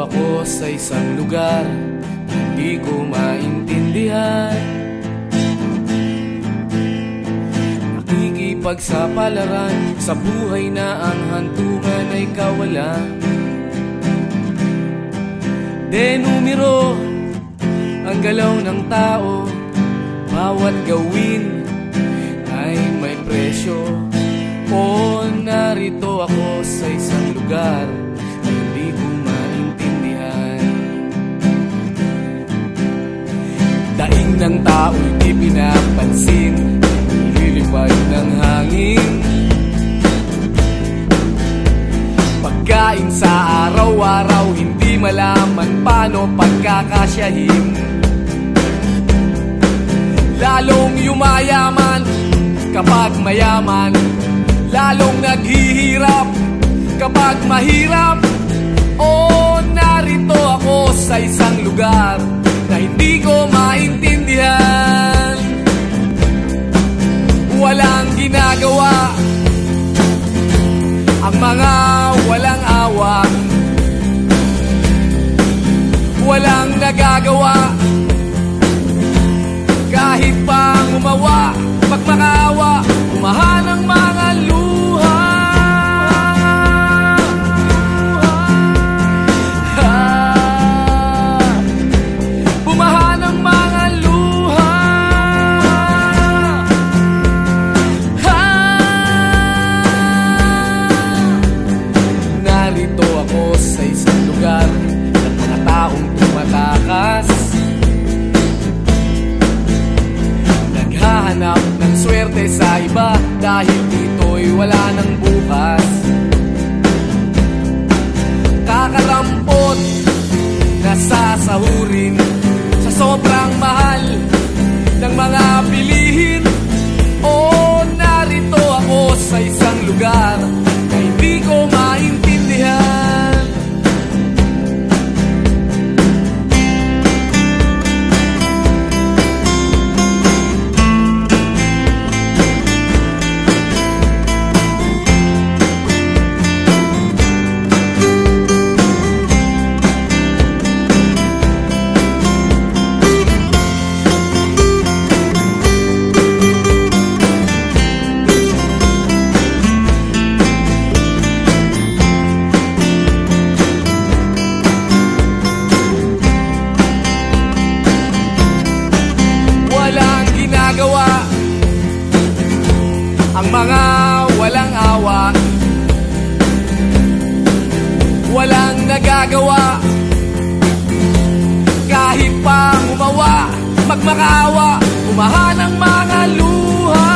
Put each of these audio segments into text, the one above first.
ako sa isang lugar hindi ko maintindihan. Nakikipagsapalaran sa buhay na ang hantungan ay kawalan. Denumero ang galaw ng tao, bawat gawin ay may presyo. O narito ako sa isang lugar na hindi ko maintindihan. Daing ng tao'y di pinapansin, nililipad ng hangin. Pagkain sa araw-araw, hindi malaman paano pagkakasyahin. Lalong yumayaman kapag mayaman, lalong naghihirap kapag mahirap. O narito ako sa isang lugar na hindi ko maintindihan. Walang ginagawa ang mga walang awa, walang nagagawa kahit pang umawa, magmakaawa, umahan ang mga luha. Bumahan ang mga luha. Narito ako sa isang lugar ng mga taong tumatakas, naghahanap ng swerte sa iba dahil dito'y wala ng bukas. Kakarampot na sasahurin sa sobrang mahal ng mga bilihin. O narito ako sa isang lugar na hindi ko maintindihan. Ang mga walang awa, walang nagagawa kahit pang umawa, magmakaawa, umahan ang mga luha.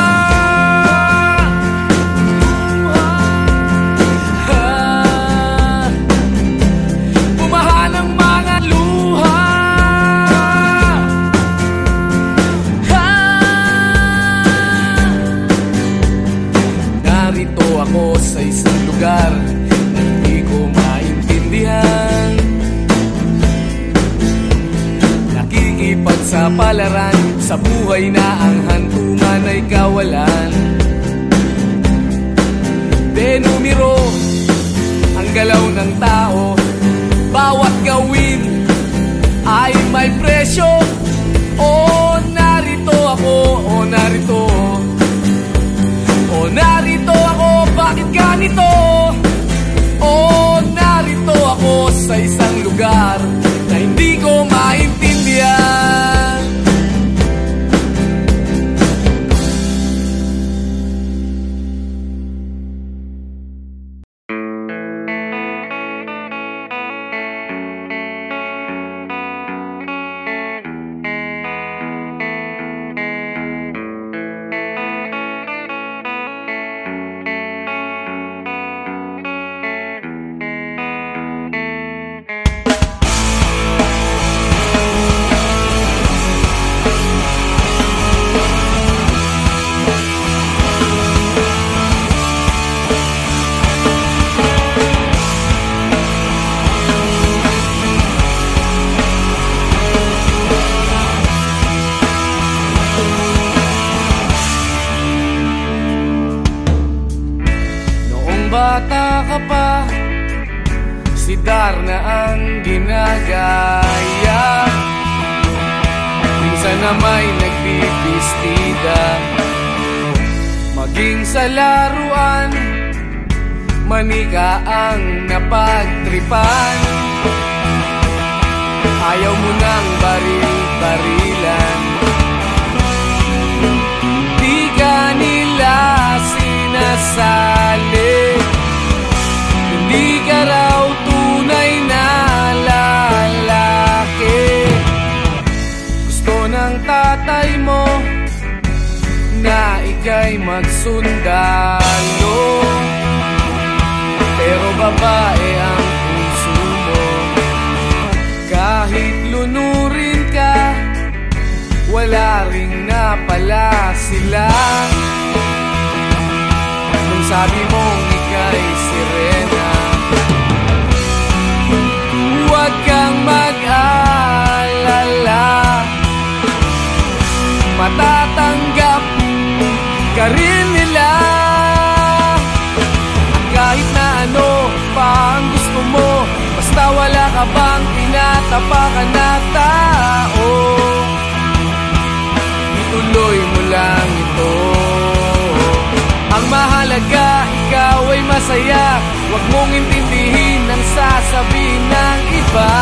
Umahan ang mga luha. Narito ako sa isang lugar na hindi ko maintindihan. Nakikipagsapalaran sa buhay na ang hantungan ay kawalan. Denumero ang galaw ng tao, bawat gawin ay may presyo. O narito ako, o narito, o narito ako, bakit ganito? O narito ako sa isang lugar na hindi ko maintindihan. bata ka pa, si Darna ang ginagawa. ginagaya, minsan na may nagbibistida. Maging sa laruan, manika ang napagtripan. Ayaw mo nang baril-barilan, di ka nila sinasali. Hindi ka raw tunay na lalaki. Gusto ng tatay mo na ika'y magsundalo, pero babae ang puso mo. Kahit lunurin ka, wala ring napala sila. Nung sabi mong ika'y sirena, huwag kang mag-alala, matatanggap ka rin nila. At kahit na ano pa ang gusto mo, basta wala ka bang tinatapakan na tao, ituloy mo lang ito. Ang mahalaga, ikaw ay masaya. Huwag mong intindihin ang sasabihin ng iba.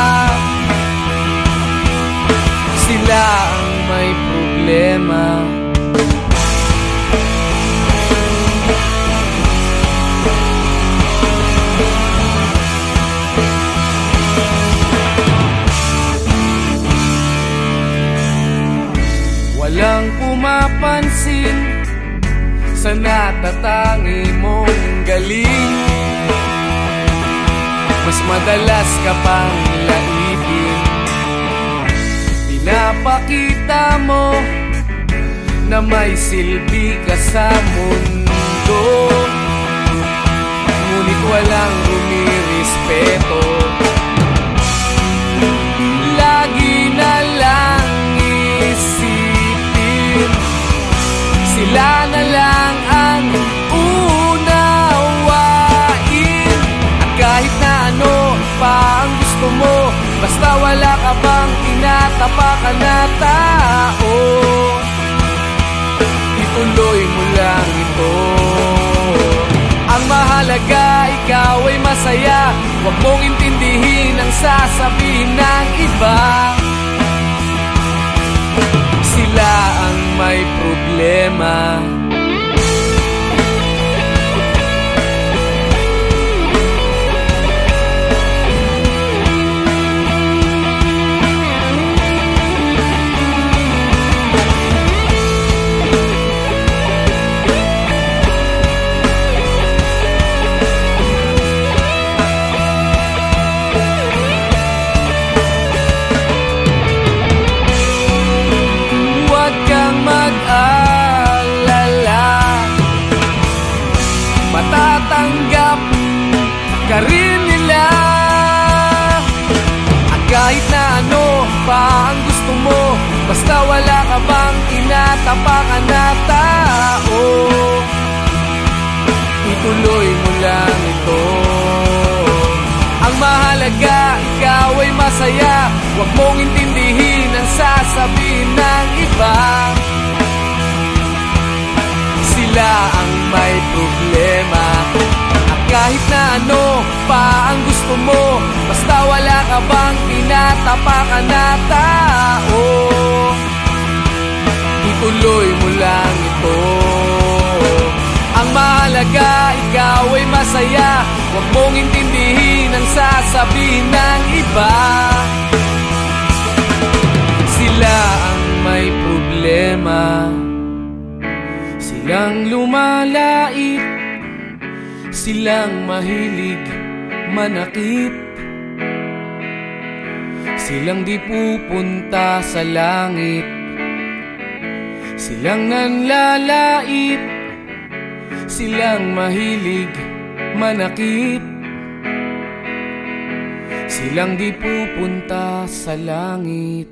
Sila ang may problema. Walang pumapansin sa natatangi mong galing. Mas madalas ka pang laipin. Pinapakita mo na may silbi ka sa mundo, ngunit walang rumirespeto. Lagi na lang isipin, sila na lang ang unawain. At kahit na ano pa ang gusto mo, basta wala ka bang tinatapakan na tao, ituloy mo lang ito. Ang mahalaga, ikaw ay masaya. Huwag mong intindihin ang sasabihin ng iba. Sila ang may problema. Matatanggap ka rin nila. At kahit na ano pa ang gusto mo, basta wala ka bang tinatapakan na tao, ituloy mo lang ito. Ang mahalaga, ikaw ay masaya. Huwag mong intindihin ang sasabihin ng iba. Sila ang may problema. At kahit na ano pa ang gusto mo, basta wala ka bang tinatapakan na tao, ituloy mo lang ito. Ang mahalaga, ikaw ay masaya. Huwag mong intindihin ang sasabihin ng iba. Sila ang may problema. Silang lumalait, silang mahilig manakit, silang di pupunta sa langit, silang nanlalait, silang mahilig manakit, silang di pupunta sa langit.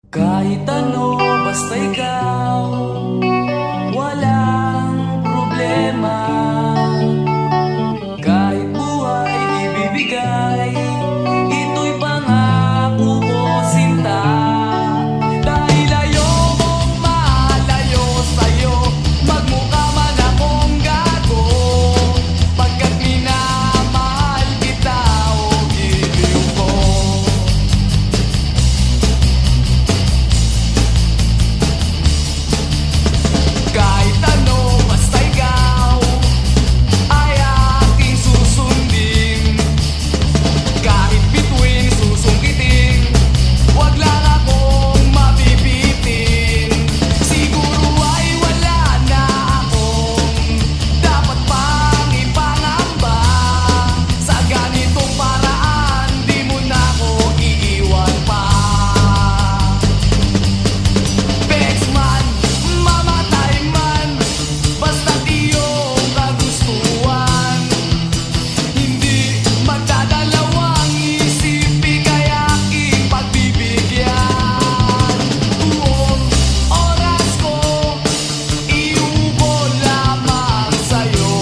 Kahit ano, basta ikaw, walang problema. Kahit buhay ibibigay, ito'y pangako ko, sinta. Dahil ayokong malayo sa'yo, magmukha man akong gago, pagkat minamahal kita o giliw ko. Kahit ano, basta ikaw ay aking susundin. Kahit bituin, susungkitin, wag lang akong mabibitin. Siguro ay wala na akong dapat pang ipangamba. Sa ganitong paraan, di mo na ako iiwan pa. Bexman, mamatay man, basta't iyong kagustuhan. Hindi magdadalawang isip, ika'y aking pagbibigyan. Buong oras ko, iubol lamang sa'yo.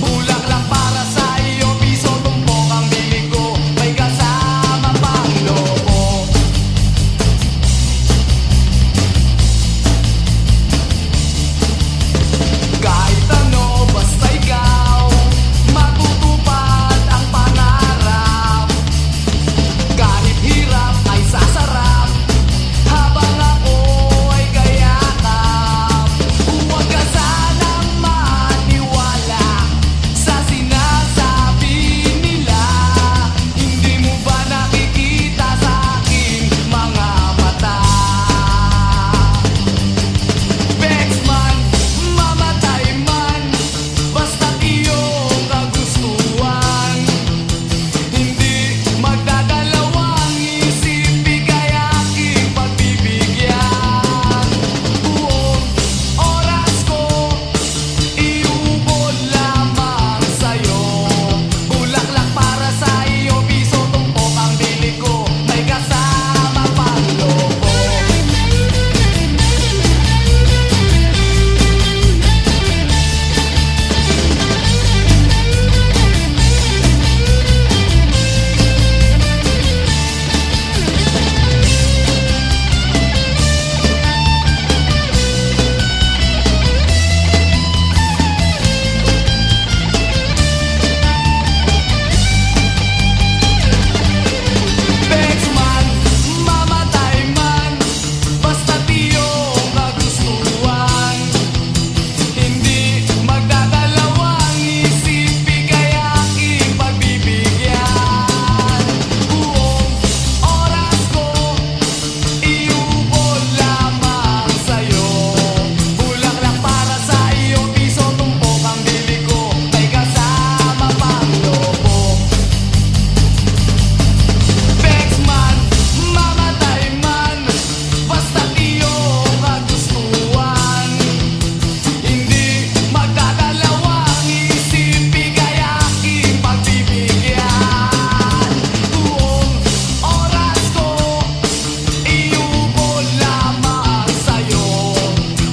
Bulaklak para sa iyo, piso tumpok ang bibig ko, may kasama pang lobo. Kahit ano, basta ikaw, matutupad ang pangarap. Kahit hirap ay sasarap, habang ako ay kayakap. Huwag ka sanang maniwala sa sinasabi nila. Hindi mo ba nakikita sa aking mga mata? Bexman, mamatay man, basta't iyong kagustuhan. Hindi magdadalawang isip, ika'y aking pagbibigyan. Buong oras ko, iubol lamang sa'yo. Bulaklak para sa iyo, piso tumpok ang bili ko, may kasama pang lobo. Bexman, mamatay man, basta't iyong kagustuhan. Hindi magdadalawang isip, ika'y aking pagbibigyan. Buong oras ko, iubol lamang sa'yo. Bulaklak para sa iyo, piso tumpok ang bili ko, may kasama pang lobo. Bexman, mamatay man, basta't iyong kagustuhan. Hindi magdadalawang isip, ika'y aking pagbibigyan. Buong oras ko, iubol lamang sa'yo.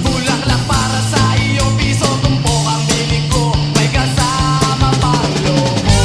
Bulaklak para sa iyo, piso tumpok ang bili ko, may kasama pang lobo.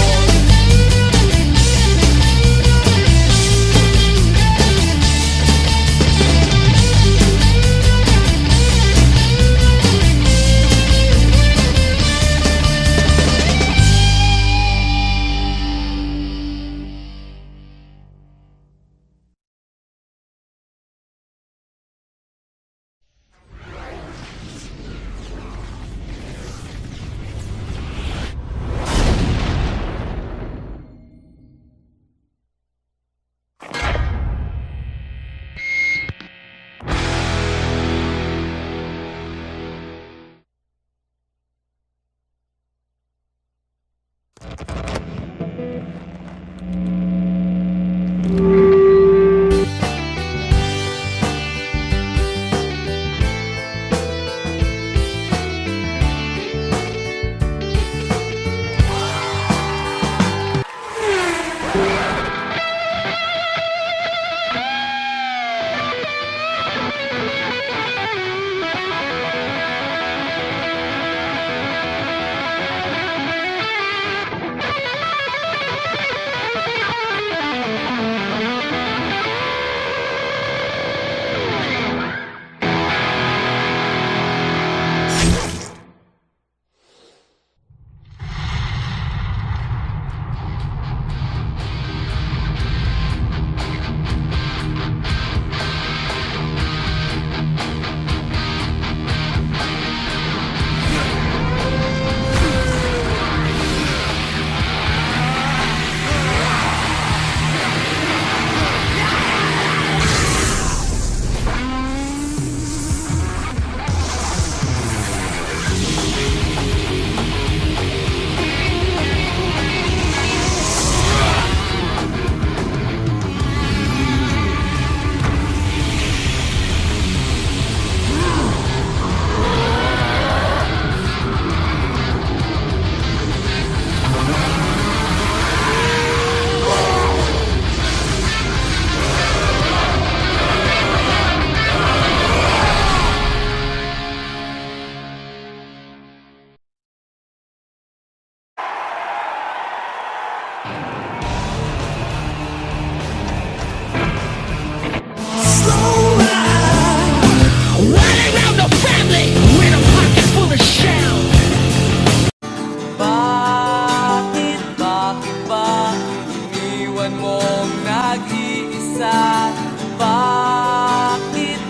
nag-iisa? Bakit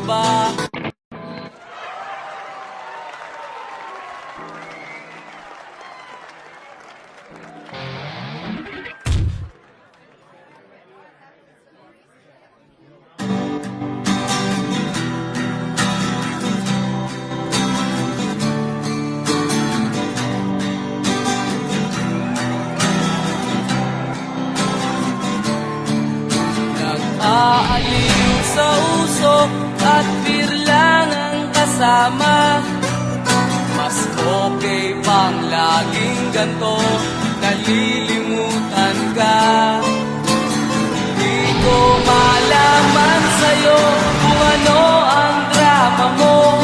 ba? Aaliw sa usok at beer lang ang kasama. Mas okay pang laging ganto, nalilimutan ka. Di ko malaman sa'yo kung ano ang drama mo.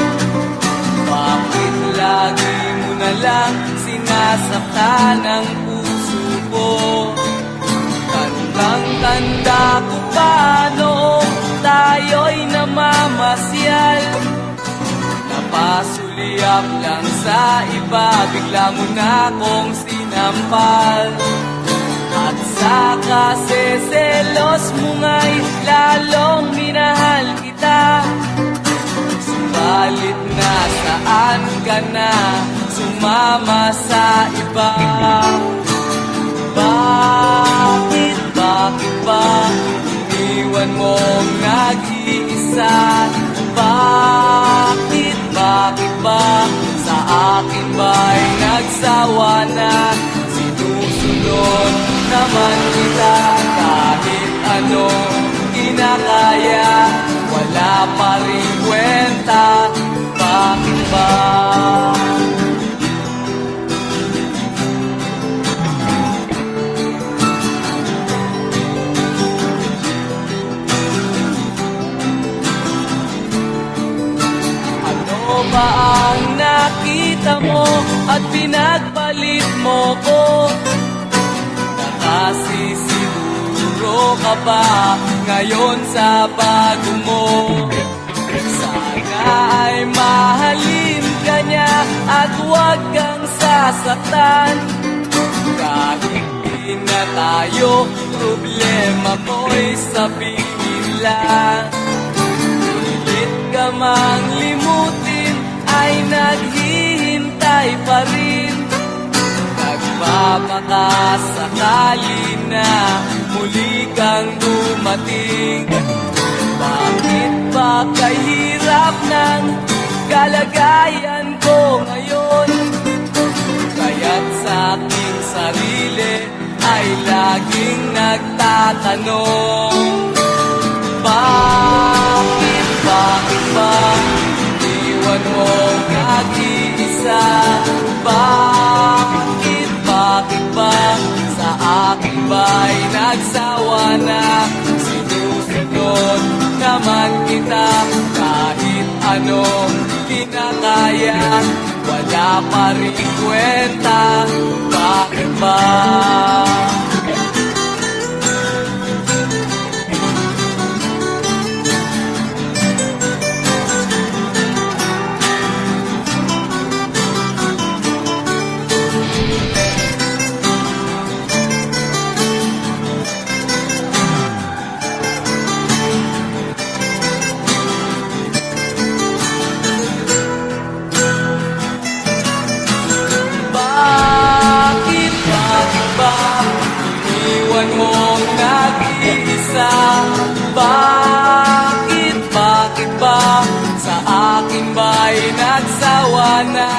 Bakit lagi mo na lang sinasaktan ang puso ko? Tandang-tanda ko pa noong tayo'y namamasyal. Napasulyap lang sa iba, bigla mo na akong sinampal. At sa kaseselos mo nga'y lalong minahal kita. Subalit nasaan ka na, sumama sa iba. Bakit ba iniwan mong nag-iisa? Bakit ba sa akin ba'y nagsawa na? Sinusunod naman kita kahit anong kinakaya, wala pa rin kwenta. Bakit ba? Ba ang nakita mo at pinagpalit mo ko? Nakasisiguro ka ba ngayon sa bago mo? Sana ay mahalin ka niya at huwag kang sasaktan. Kahit di na tayo, problema mo'y sabihin lang. Pilit ka mang limutin ay naghihintay pa rin. Nagpapakasakali na muli kang dumating. Bakit ba kahirap ng kalagayan ko ngayon? Kaya't sa aking sarili ay laging nagtatanong. Bakit ba iwan mong nag-iisa? Bakit ba sa akin ba'y nagsawa na? Sinusunod naman kita kahit anong kinakaya, wala pa rin kwenta. Bakit ba? Iniwan mong nag-iisa? Bakit ba sa akin ba'y nagsawa na?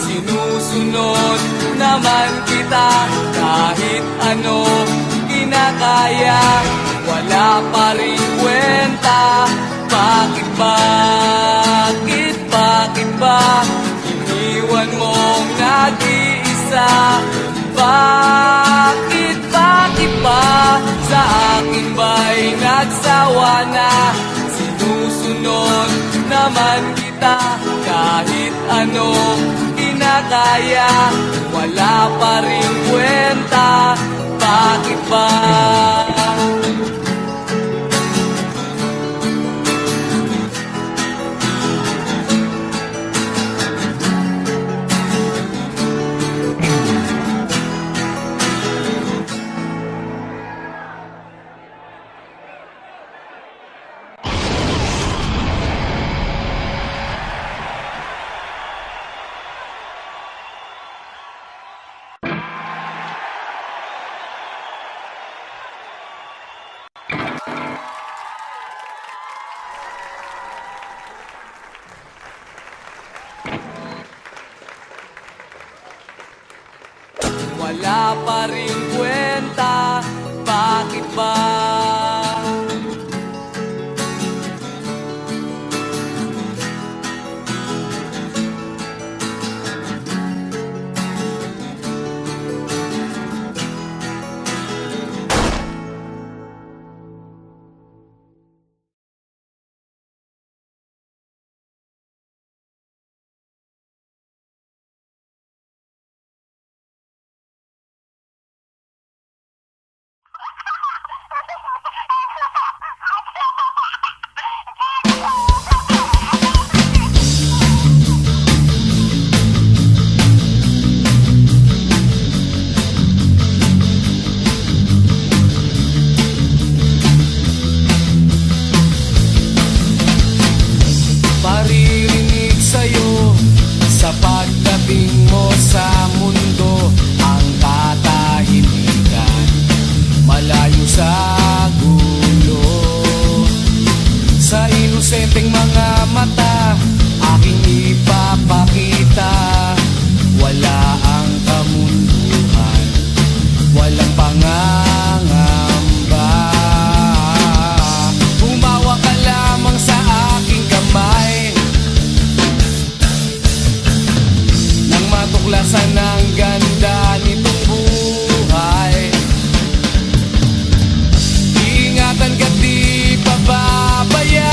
Sinusunod naman kita kahit ano kinakaya, wala pa rin kwenta. Bakit ba iniwan mong nag-iisa? Bakit ba sa akin ba'y nagsawa na? Sinusunod naman kita kahit anong kinakaya, wala pa rin kwenta. Bakit ba? bakit ba? Maririnig sa'yo sa pagdating mo sa mundo ang katahimikan, malayo sa gulo. Sa inosenteng mga mata aking ipapakita, wala ang kamunduhan, walang pangangamba. Humawa ka lamang sa aking kamay nang matuklasan ang ganda nitong buhay. Ingatan ka't di pababayaan,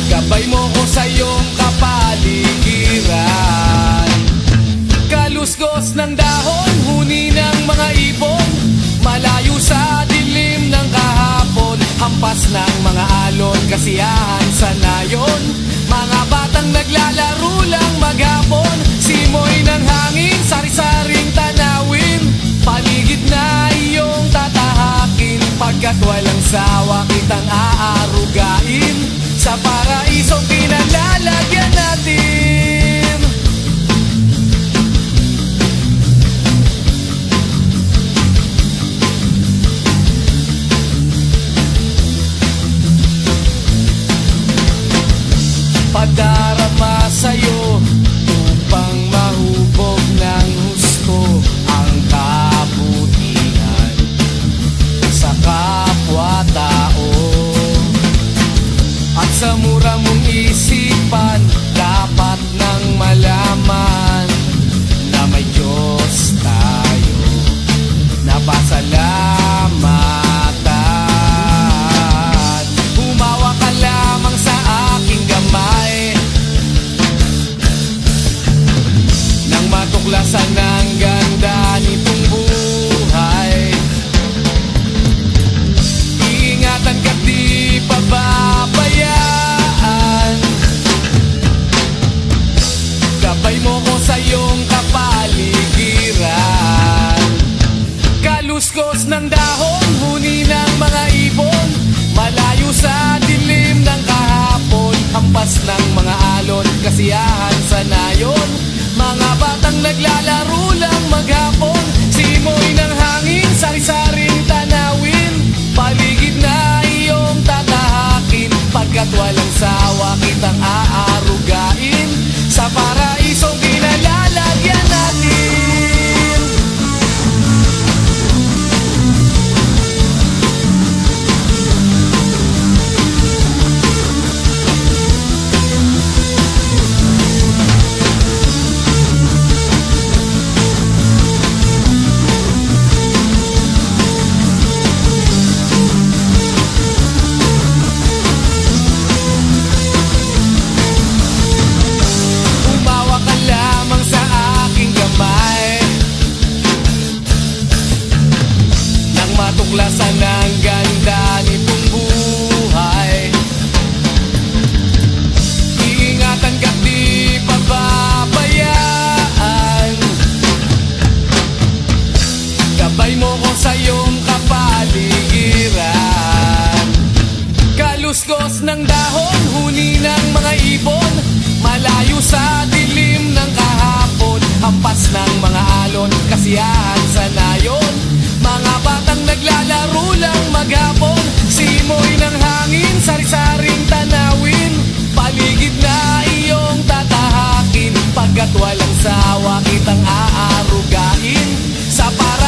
gabay mo ko sa iyong kapaligiran. Kaluskos ng dahon, huni ng mga ibon, malayo sa dilim ng kahapon, hampas ng mga alon, kasiyahan sa nayon. Mga batang naglalaro lang maghapon, simoy ng hangin, sari-saring tanawin, paligid na iyong tatahakin, pagkat walang sawa kitang aarugain sa paraisong pinalalagyan natin. Padarama sa'yo upang mahubog ng husto ang kabutihan sa kapwa-tao. At sa mura mong isipan, dapat nang malaman na may Diyos tayo na pasalamatan. Humawa ka lamang sa aking gamay nang matuklasan ang ganda nitong buhay. Iingatan ka't di pababayaan, gabay mo ko sa iyong kapaligiran. Kaluskos ng dahon, huni ng mga ibon, malayo sa dilim ng kahapon, hampas ng mga alon, kasiyahan sa nayon. Mga batang naglalaro lang maghapon, simoy ng hangin, sari-saring tanawin, paligid na iyong tatahakin, pagkat walang sawa kitang aarugain sa paraisong pinalalagyan natin. Umawa ka lamang sa aking kamay nang matuklasan ang ganda nitong buhay. Iingatan ka't di pababayaan, gabay mo ko sa iyong kapaligiran. Kaluskos ng dahon, huni ng mga ibon, malayo sa dilim ng kahapon, hampas ng mga alon, kasiyahan sa nayon. Mga batang naglalaro lang maghapon, simoy ng hangin, sari-saring tanawin, paligid na iyong tatahakin, pagkat walang sawa kitang aarugain sa para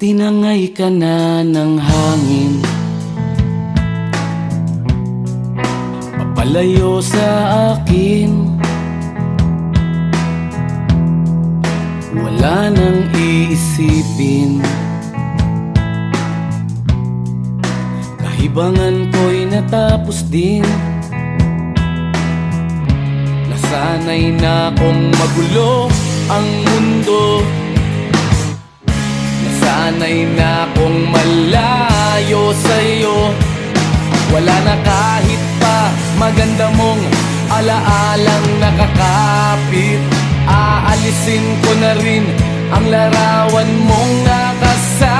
tinangay ka na ng hangin, papalayo sa akin. Wala nang iisipin, kahibangan ko'y natapos din. Nasanay na kong magulo ang mundo, nasanay na kong malayo sa'yo. Wala na kahit pa maganda mong alaalang nakakapit. Aalisin ko na rin ang larawan mong nakasabit.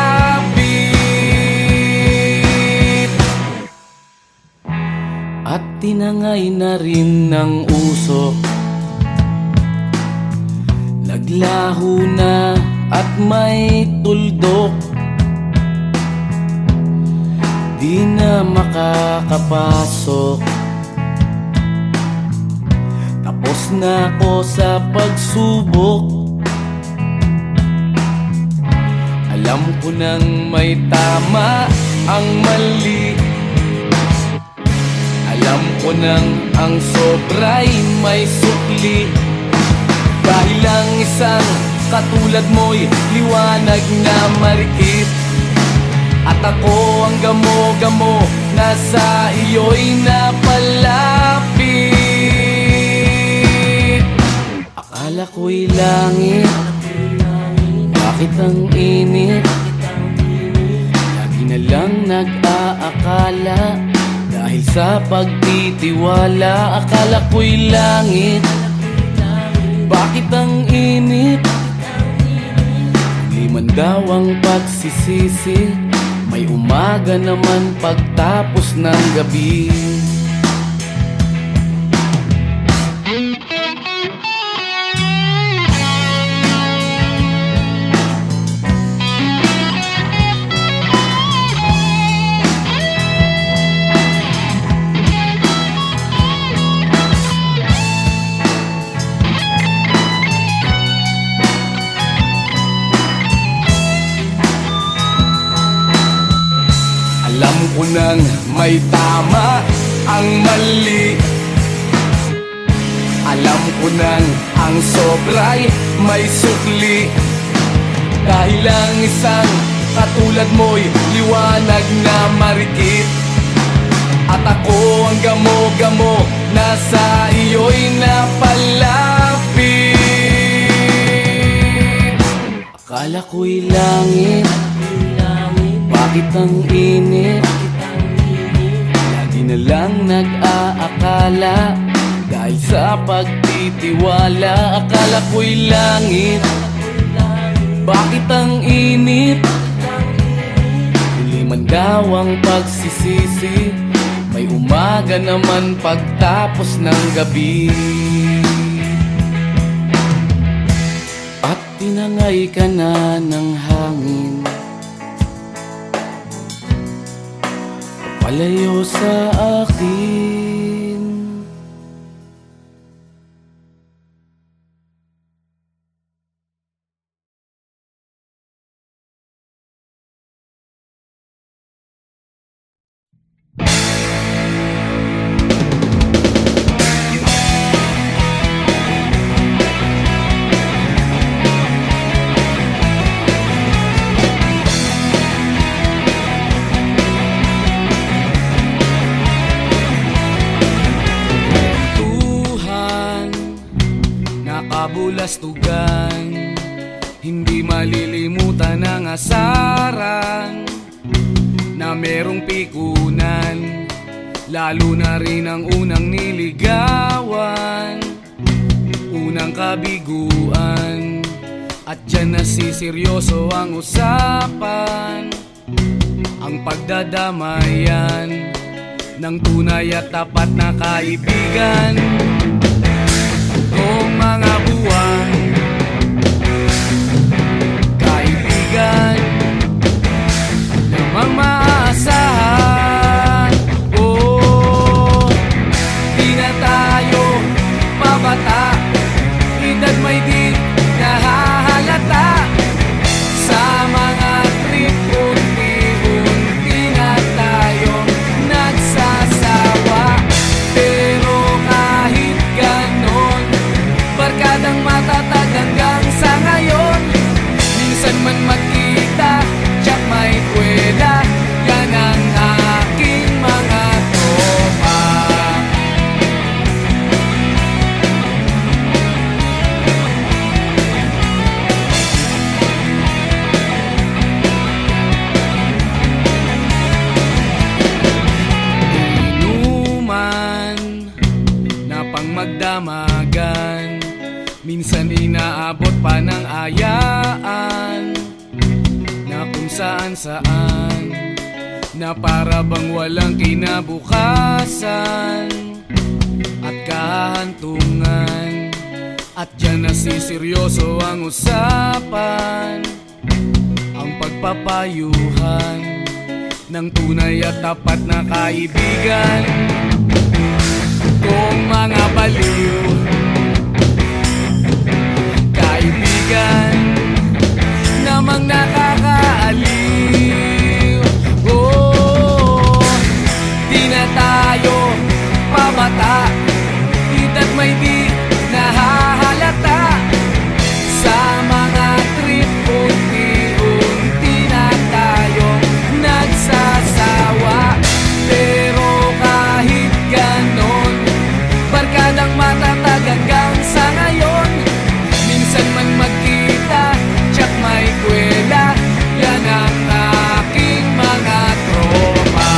At tinangay na rin ng usok, naglaho na at may tuldok. Di na makakapasok, tapos na ako sa pagsubok. Alam ko nang may tama ang mali, alam ko nang ang sobra'y may sukli. Dahil lang isang katulad mo'y liwanag na marikit, at ako ang gamo-gamo na sa iyo'y napalapit. Akala ko'y langit, bakit ang init? Lagi na lang nag-aakala, dahil sa pagtitiwala. Akala ko'y langit, bakit ang init? Di man daw ang pagsisisi, may umaga naman pagtapos ng gabi. Alam ko nang may tama ang mali, alam ko nang ang sobra'y may sukli. Dahil lang isang katulad mo'y liwanag na marikit, at ako ang gamo-gamo na sa iyo'y napalapit. Akala ko'y langit, bakit ang init? Lagi na lang nag-aakala, dahil sa pagtitiwala. Akala ko'y langit, bakit ang init? Huli man daw ang pagsisisi, may umaga naman pagtapos ng gabi. At tinangay ka na ng hangin, palayo sa akin. Kabulastugan, hindi malilimutan ang asaran na merong pikunan, lalo na rin ang unang niligawan, unang kabiguan. At dyan nasiseryoso ang usapan, ang pagdadamayan ng tunay at tapat na kaibigan. Kung mga buwan, kaibigan namang maaasahan. Oh, di na tayo pabata, edad may di nahahalata sa mga kalayaan na kung saan na para bang walang kinabukasan at kahantungan. At dyan nasiseryoso ang usapan, ang pagpapayuhan ng tunay at tapat na kaibigan. Kung mga baliw kaibigan namang nakakaaliw, oh, di na tayo pabata, hita't may di nahahalata sa mga trip. Unti-unti na tayong nagsasawa, pero kahit ganon, barkadang matatag hanggang sa ngayon. Minsan man magkita, tsak may kwela, yan ang aking mga tropa.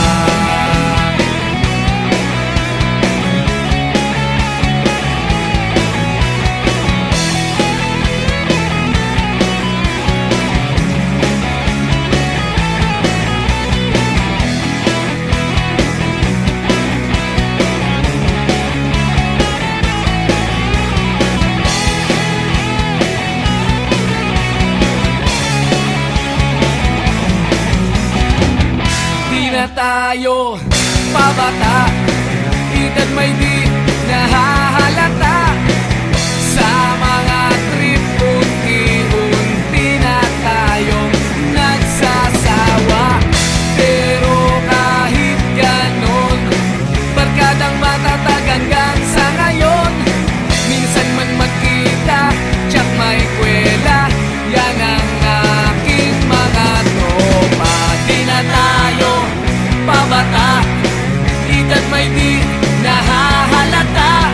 Tayo pabata, hita't may di nahahalata sa mga trip. Unti-unti na tayong nagsasawa, pero kahit ganon, barkadang matatag hanggang sa ngayon. Minsan man magkita, tsak may kwela, yan ang aking mga tropa. Di na tayo pabata, hita't may di nahahalata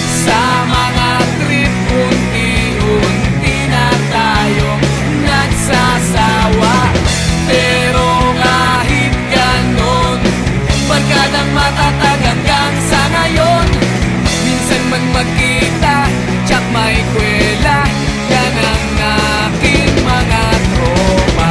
sa mga trip. Unti-unti na tayong nagsasawa, pero kahit ganon, barkadang matatag hanggang sa ngayon. Minsan man magkita, tsak may kwela, yan ang aking mga tropa.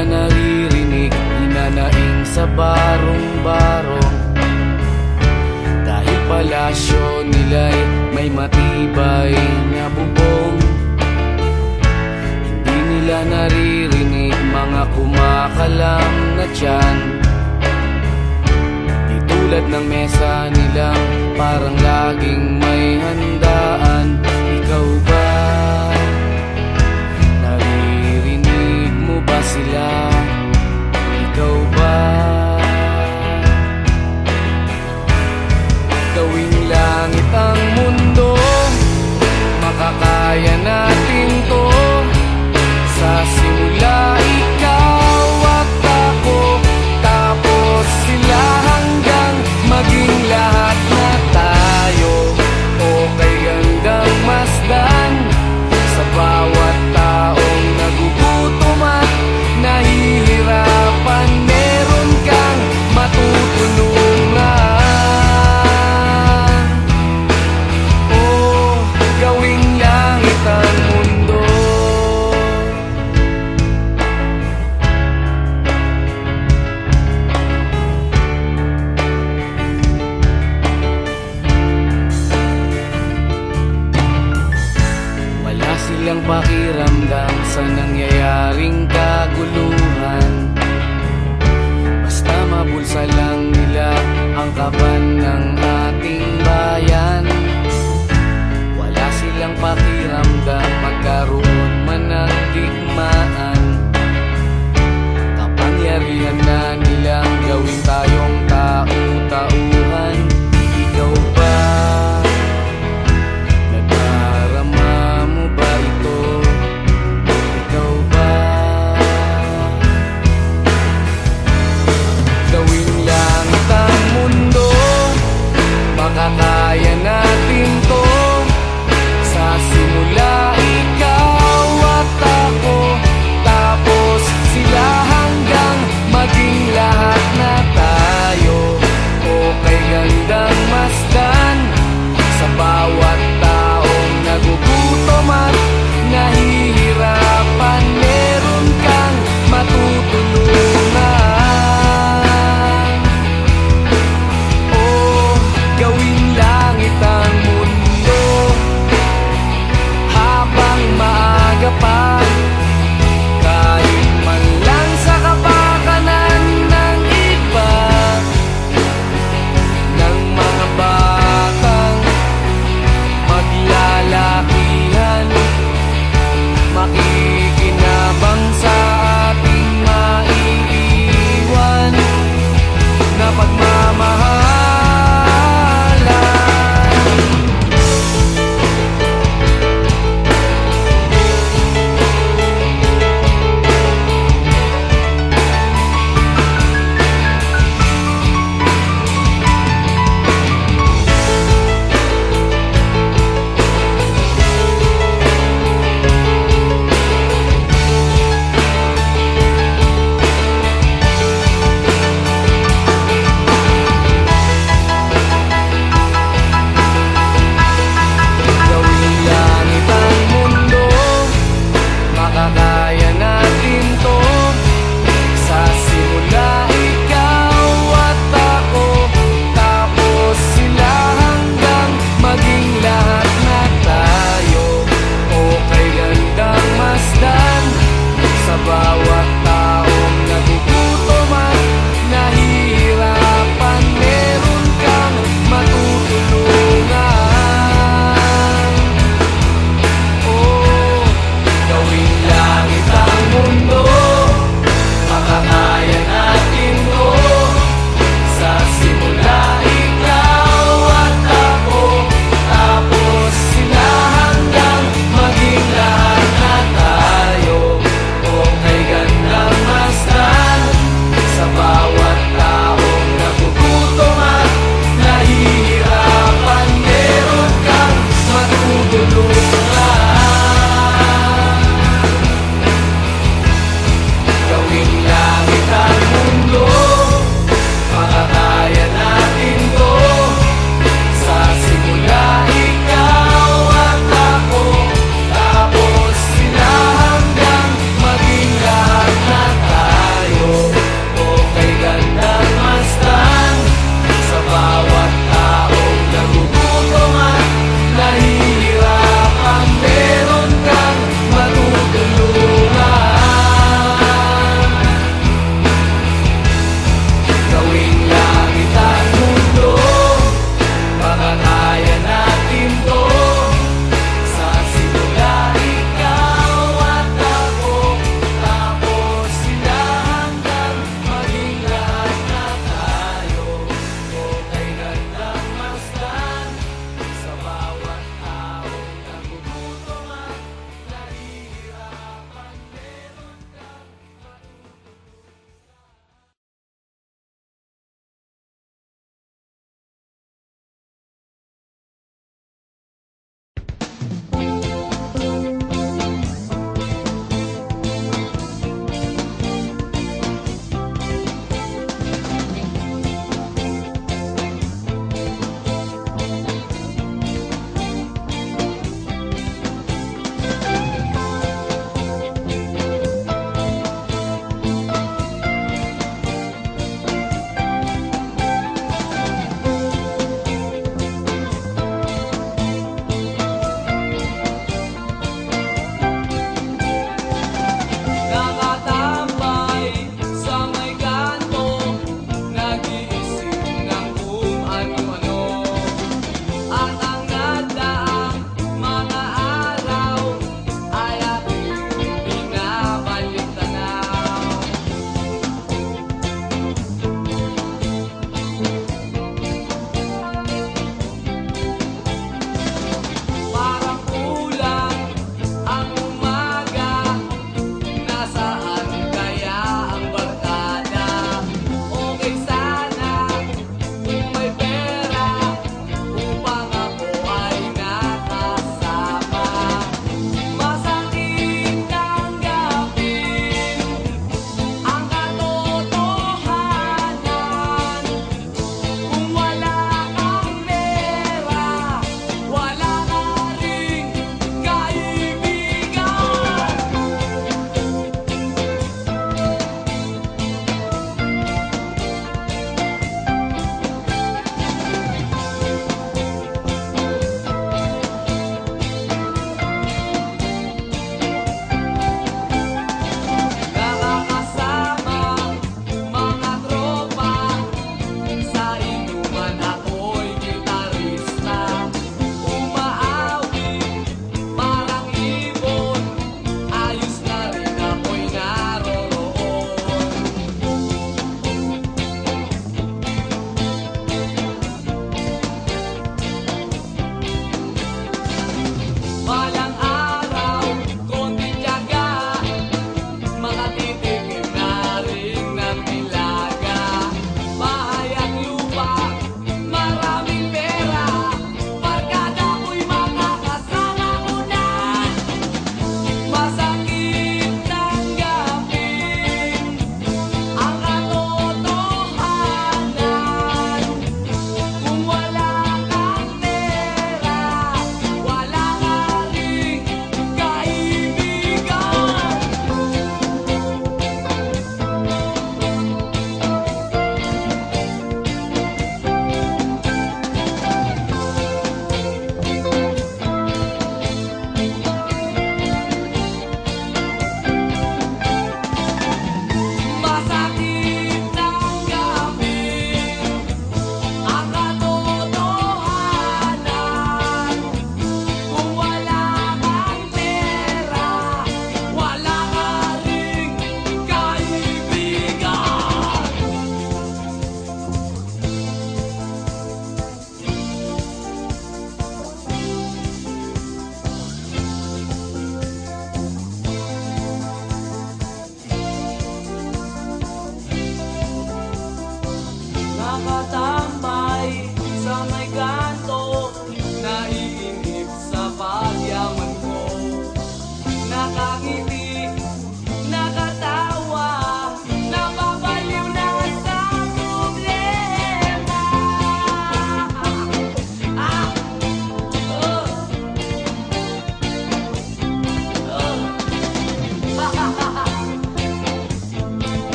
Naririnig, hinanaing sa barong-barong, dahil palasyo nila'y may matibay na bubong. Hindi nila naririnig mga kumakalam na tiyan, di tulad ng mesa nilang parang laging may handaan. Ikaw ba? Ba sila? Ikaw ba? Gawing langit ang mundo, makakaya natin to. Sa simula ikaw at ako, tapos sila hanggang maging lahat na tayo. Okay hanggang masdan sa bawat taong nagugutom at nahihirapan, meron kang matutulungan. Oh, gawing langit ang mundo. Wala silang pakiramdam sa nangyayaring kaguluhan, basta mabulsa lang nila ang kaban ng ating bayan.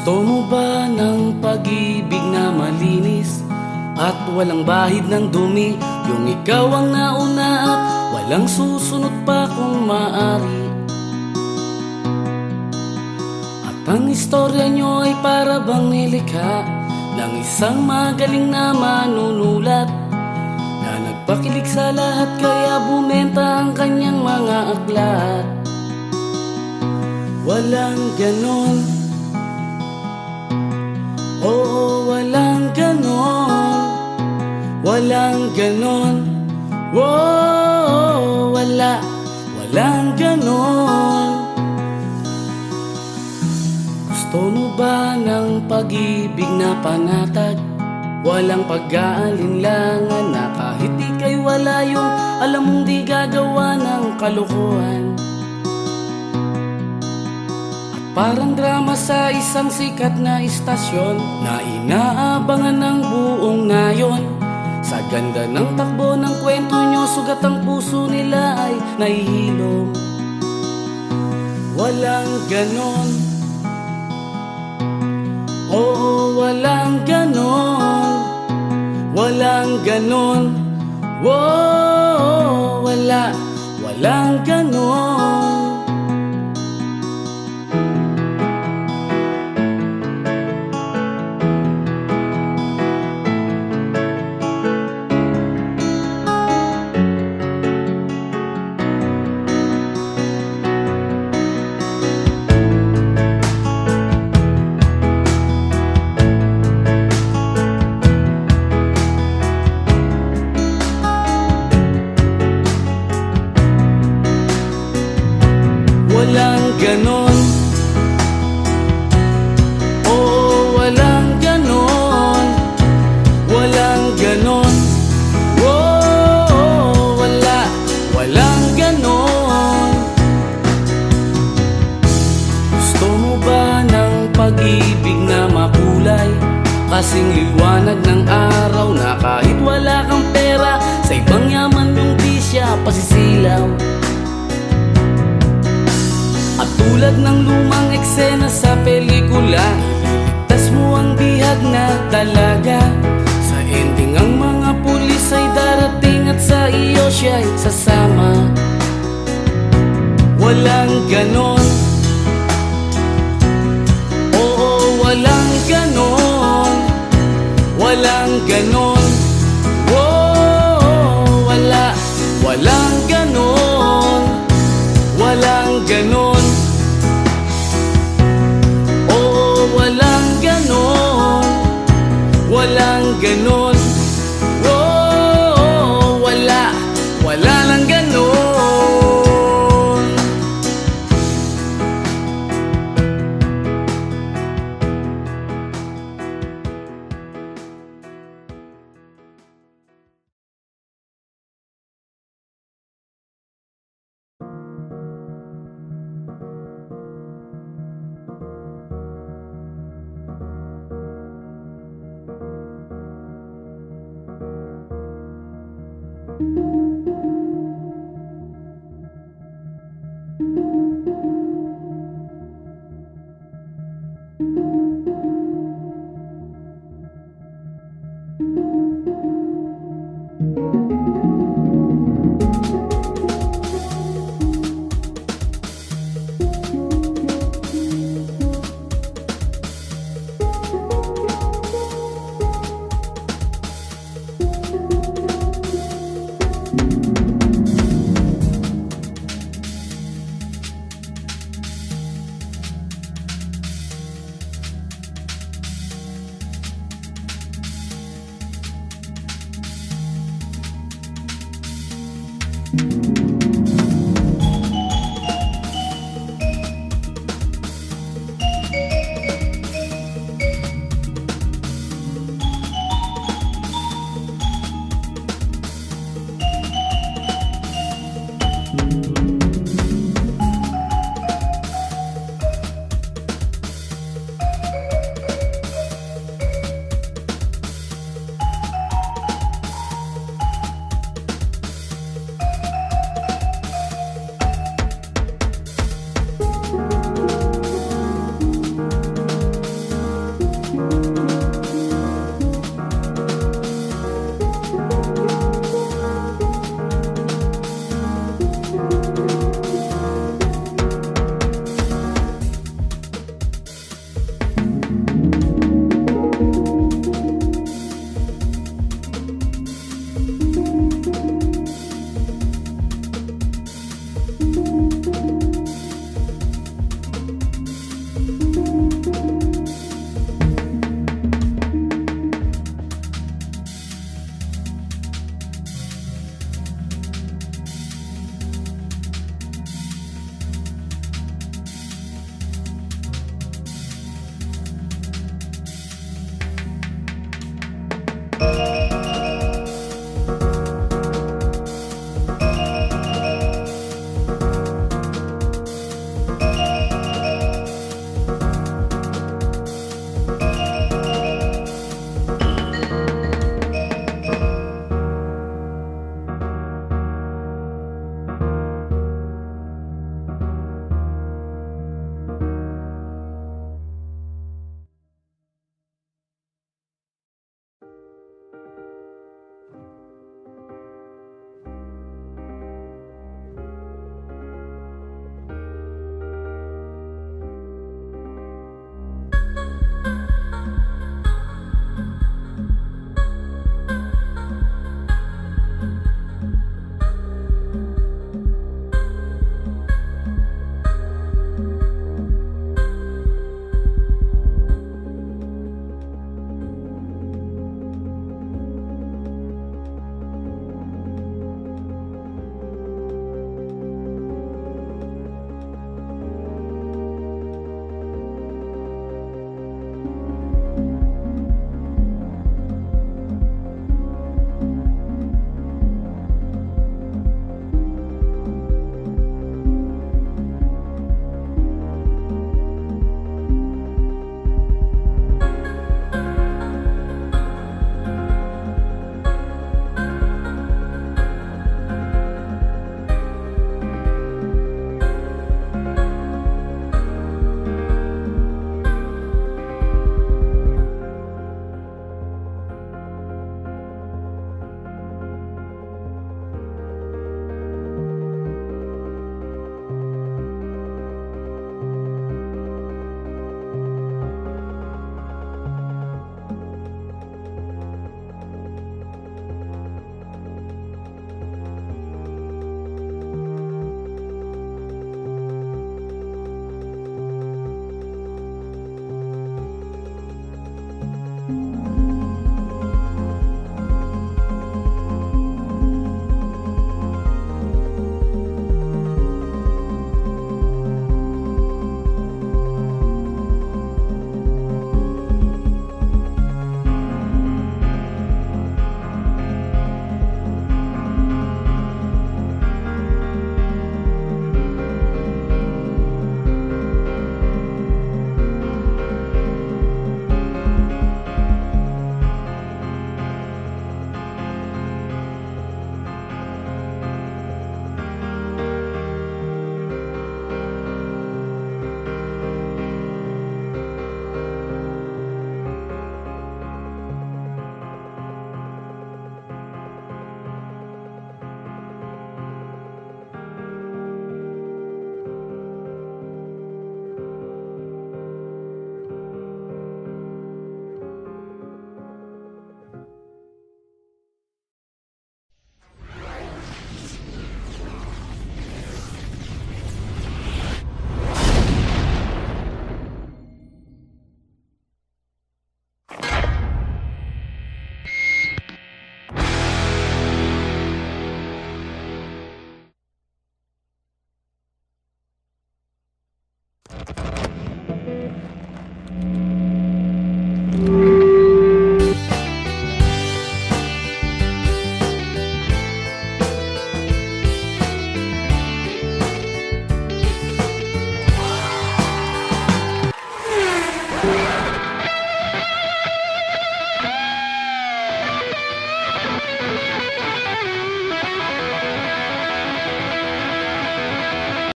Gusto mo ba ng pag-ibig na malinis at walang bahid ng dumi? Yung ikaw ang nauna at walang susunod pa kung maaari. At ang istorya nyo ay para bang nilikha ng isang magaling na manunulat na nagpakilig sa lahat kaya bumenta ang kanyang mga aklat. Walang ganon, oo, walang ganon, walang ganon, wow, walang ganon. Gusto mo ba ng pag-ibig na panatag? Walang pag-aalinlangan na kahit ika'y wala yung alam mong di gagawa ng kalokohan. Parang drama sa isang sikat na istasyon na inaabangan ng buong nayon. Sa ganda ng takbo ng kwento nyo, sugat ang puso nila ay nahihilom. Walang ganon, oo, walang ganon, walang ganon, wow, walang ganon. Walang ganon, oo, walang ganon, walang ganon, oh, walang ganon. Gusto mo ba ng pag-ibig na makulay? Kasing liwanag ng araw na kahit wala kang pera, sa ibang yaman yung di siya pasisilaw. At tulad ng lumang eksena sa pelikula, iligtas mo ang bihag na dalaga. Sa ending ang mga pulis ay darating at sa iyo siya'y sasama. Walang ganon, oo, walang ganon, walang ganon, oh, walang ganon, walang ganon, oo, walang ganon, walang ganon.